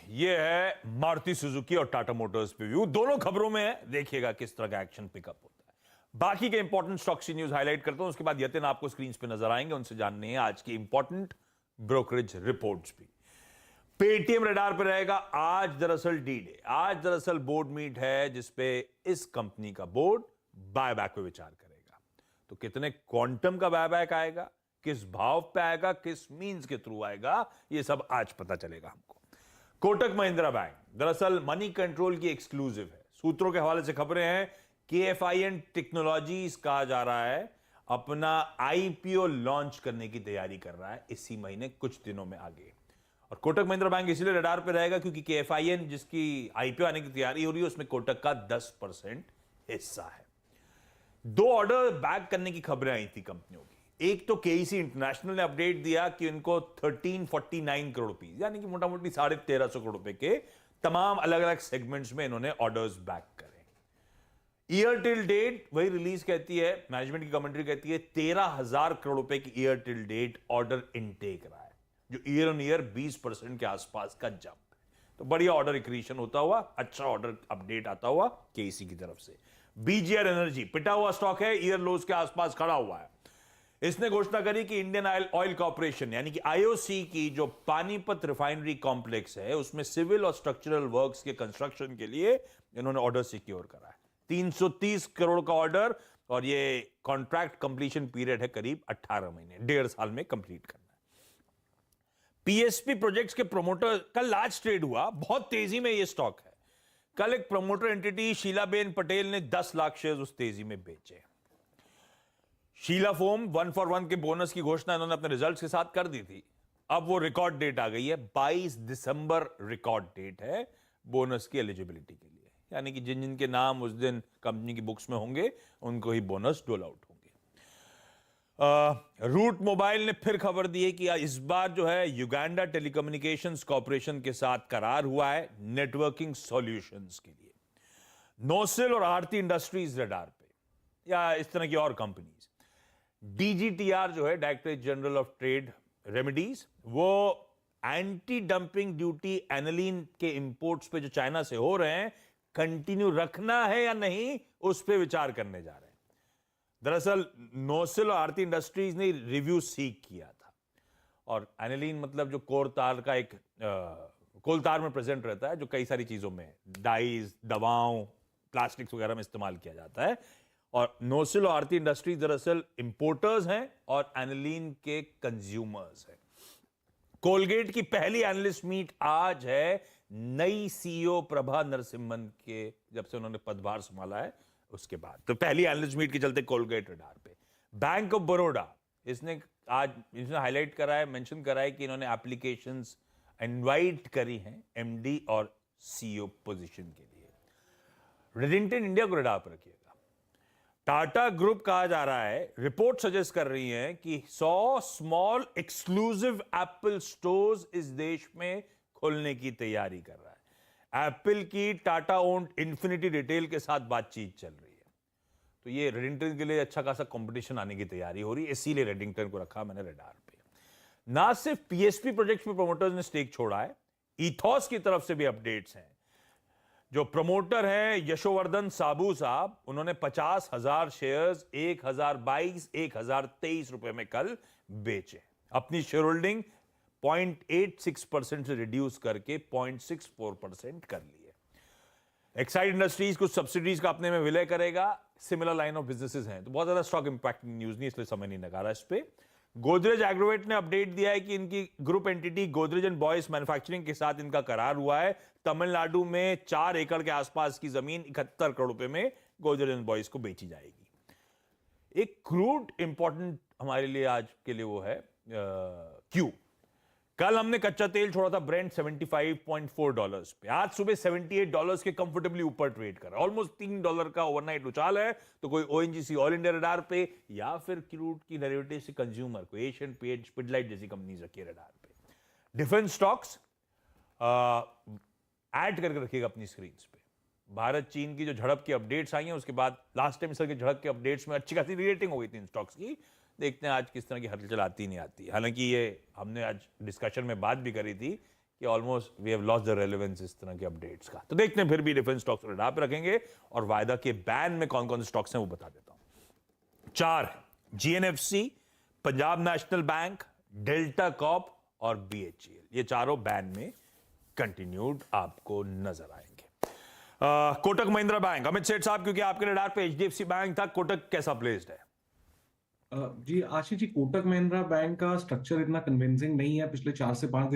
ये है मारुति सुजुकी और टाटा मोटर्स पे व्यू। दोनों खबरों में है, देखिएगा किस तरह का एक्शन पिकअप होता है। बाकी के इंपॉर्टेंट स्टॉक्स की न्यूज हाईलाइट करता हूं, उसके बाद यतिन आपको स्क्रीन पे नजर आएंगे, उनसे जाननी है आज की इंपॉर्टेंट ब्रोकरेज रिपोर्ट्स भी। पेटीएम रडार पर रहेगा आज। दरअसल डी डे, आज दरअसल बोर्ड मीट है जिसपे इस कंपनी का बोर्ड बायबैक पे विचार करेगा। तो कितने क्वांटम का बायबैक आएगा, किस भाव पे आएगा, किस मींस के थ्रू आएगा, ये सब आज पता चलेगा हमको। कोटक महिंद्रा बैंक दरअसल मनी कंट्रोल की एक्सक्लूसिव है। सूत्रों के हवाले से खबरें हैं, KFIN टेक्नोलॉजीज कहा जा रहा है अपना आईपीओ लॉन्च करने की तैयारी कर रहा है इसी महीने कुछ दिनों में आगे। और कोटक महिंद्रा बैंक इसलिए रडार पे रहेगा क्योंकि KFIN जिसकी आईपीओ आने की तैयारी हो रही है उसमें कोटक का 10% हिस्सा है। दो ऑर्डर बैक करने की खबरें आई थी कंपनियों की। एक तो KEC इंटरनेशनल ने अपडेट दिया कि इनको 1349 करोड़ रुपीस यानी कि मोटा मोटी 1350 करोड़ रुपए के तमाम अलग अलग सेगमेंट्स में इन्होंने ऑर्डर्स बैक करे। ईयर टिल डेट वही रिलीज कहती है, मैनेजमेंट की कमेंट्री कहती है 13,000 करोड़ रुपए की year till date order intake रहा है, जो ईयर ऑन ईयर 20% के आसपास का जंप है। तो बढ़िया ऑर्डर इक्रीशन होता हुआ, अच्छा ऑर्डर अपडेट आता हुआ KEC की तरफ से। BGR एनर्जी पिटा हुआ स्टॉक है, ईयर लोज के आसपास खड़ा हुआ है। इसने घोषणा करी कि इंडियन ऑयल कॉर्पोरेशन यानी कि IOC की जो पानीपत रिफाइनरी कॉम्प्लेक्स है उसमें सिविल और स्ट्रक्चरल वर्क्स के कंस्ट्रक्शन के लिए इन्होंने ऑर्डर सिक्योर करा है। 330 करोड़ का ऑर्डर, और ये कॉन्ट्रैक्ट कंप्लीशन पीरियड है करीब 18 महीने, 1.5 साल में कंप्लीट करना है। PSP प्रोजेक्ट्स के प्रोमोटर कल लार्ज ट्रेड हुआ, बहुत तेजी में ये स्टॉक है। कल एक प्रोमोटर एंटिटी शीलाबेन पटेल ने 10 लाख शेयर उस तेजी में बेचे। शीला फोम 1 for 1 के बोनस की घोषणा इन्होंने अपने रिजल्ट्स के साथ कर दी थी। अब वो रिकॉर्ड डेट आ गई है, 22 दिसंबर रिकॉर्ड डेट है बोनस की एलिजिबिलिटी के लिए, यानी कि जिन जिन के नाम उस दिन कंपनी की बुक्स में होंगे उनको ही बोनस डोल आउट होंगे। रूट मोबाइल ने फिर खबर दी है कि इस बार जो है युगांडा टेलीकम्युनिकेशंस कॉर्पोरेशन के साथ करार हुआ है नेटवर्किंग सॉल्यूशंस के लिए। नोसिल और आरती इंडस्ट्रीज रडार पे, या इस तरह की और कंपनीज। DGTR जो है directorate general of trade remedies, वो एंटी डंपिंग ड्यूटी एनालिन के इंपोर्ट्स पे जो चाइना से हो रहे हैं कंटिन्यू रखना है या नहीं, उस पे विचार करने जा रहे हैं। दरअसल नोसिल और आरती इंडस्ट्रीज ने रिव्यू सीक किया था, और एनालिन मतलब जो कोल तार का एक कोल तार में प्रेजेंट रहता है, जो कई सारी चीजों में डाइज, दवाओं, प्लास्टिक्स वगैरह में इस्तेमाल किया जाता है। और नोसिल और आरती इंडस्ट्रीज दरअसल इंपोर्टर्स हैं और एनालिन के कंज्यूमर्स हैं। कोलगेट की पहली एनालिस्ट मीट आज है, नई CEO प्रभा नरसिम्हन के जब से उन्होंने पदभार संभाला है उसके बाद, तो पहली एनालिस्ट मीट के चलते कोलगेट रडार पे। बैंक ऑफ बड़ौदा इसने हाईलाइट करा है, मेंशन करा है कि इन्होंने एप्लीकेशंस इनवाइट करी हैं MD और CEO पोजीशन के लिए। रेडिंगटन इंडिया को रडार पर रखिएगा। टाटा ग्रुप कहा जा रहा है, रिपोर्ट सजेस्ट कर रही है कि 100 स्मॉल एक्सक्लूसिव एप्पल स्टोर्स इस देश में खोलने की तैयारी कर रहा है। एप्पल की टाटा ओन्ड इन्फिनिटी रिटेल के साथ बातचीत चल रही है। तो ये रेडिंगटन के लिए अच्छा खासा कंपटीशन आने की तैयारी हो रही है, इसीलिए रेडिंगटन को रखा मैंने रडार पे। ना सिर्फ PSP प्रोजेक्ट्स में प्रोमोटर्स ने स्टेक छोड़ा है, इथॉस की तरफ से भी अपडेट्स हैं। जो प्रमोटर हैं यशोवर्धन साबू साहब, उन्होंने 50,000 शेयर्स 1023 रुपए में कल बेचे। अपनी शेयर होल्डिंग 0.86% से रिड्यूस करके 0.64% कर ली है। एक्साइड इंडस्ट्रीज कुछ सब्सिडीज का अपने में विलय करेगा, सिमिलर लाइन ऑफ बिजनेसेस हैं, तो बहुत ज्यादा स्टॉक इंपैक्टिंग न्यूज नहीं, इसलिए समय नहीं लगा रहा इस पे। गोदरेज एग्रोवेट ने अपडेट दिया है कि इनकी group entity Godrej and boys manufacturing के साथ इनका करार हुआ है। तमिलनाडु में 4 एकड़ के आसपास की जमीन 71 करोड़ रुपए में गोदरेज एंड बॉयज को बेची जाएगी। एक क्रूड इंपॉर्टेंट हमारे लिए आज के लिए वो है क्यू। कल हमने कच्चा तेल छोड़ा था ब्रेंट $75.4 पे, आज सुबह $78 के कंफर्टेबली ऊपर ट्रेड कर रहा है। ऑलमोस्ट $3 का ओवरनाइट उछाल है। तो कोई ONGC ऑल इंडिया रडार पे, या फिर क्रूड की डेरिवेटिव से कंज्यूमर को एशियन पेंट, स्पिडलाइट जैसी कंपनीज रखी है रडार पे। डिफेंस स्टॉक्स ऐड करके रखिएगा अपनी स्क्रीन पे। भारत चीन की जो झड़प की अपडेट्स आई हैं उसके बाद लास्ट टाइम सर की झड़प के अपडेट्स में अच्छी खासी रेटिंग हो गई थी इन स्टॉक्स की। देखते हैं आज किस तरह की हलचल आती नहीं आती। हालांकि ये हमने आज डिस्कशन में बात भी करी थी कि almost we have lost the relevance इस तरह के अपडेट्स का। तो देखते हैं फिर भी डिफरेंट स्टॉक्स रडार पे रखेंगे, और वायदा के बैन में कौन कौन से स्टॉक्स हैं वो बता देता हूं। 4 GNFC, Punjab National Bank, Delta Corp और BHEL, ये चारों बैन में कंटिन्यूड आपको नजर आएंगे। कोटक महिंद्रा बैंक, अमित सेठ साहब, क्योंकि आपके रडार पे HDFC बैंक था, कोटक कैसा प्लेस्ड है? जी आशीष जी, कोटक महिंद्रा बैंक का स्ट्रक्चर इतना कन्विंसिंग नहीं है। पिछले 4 से 5 दिन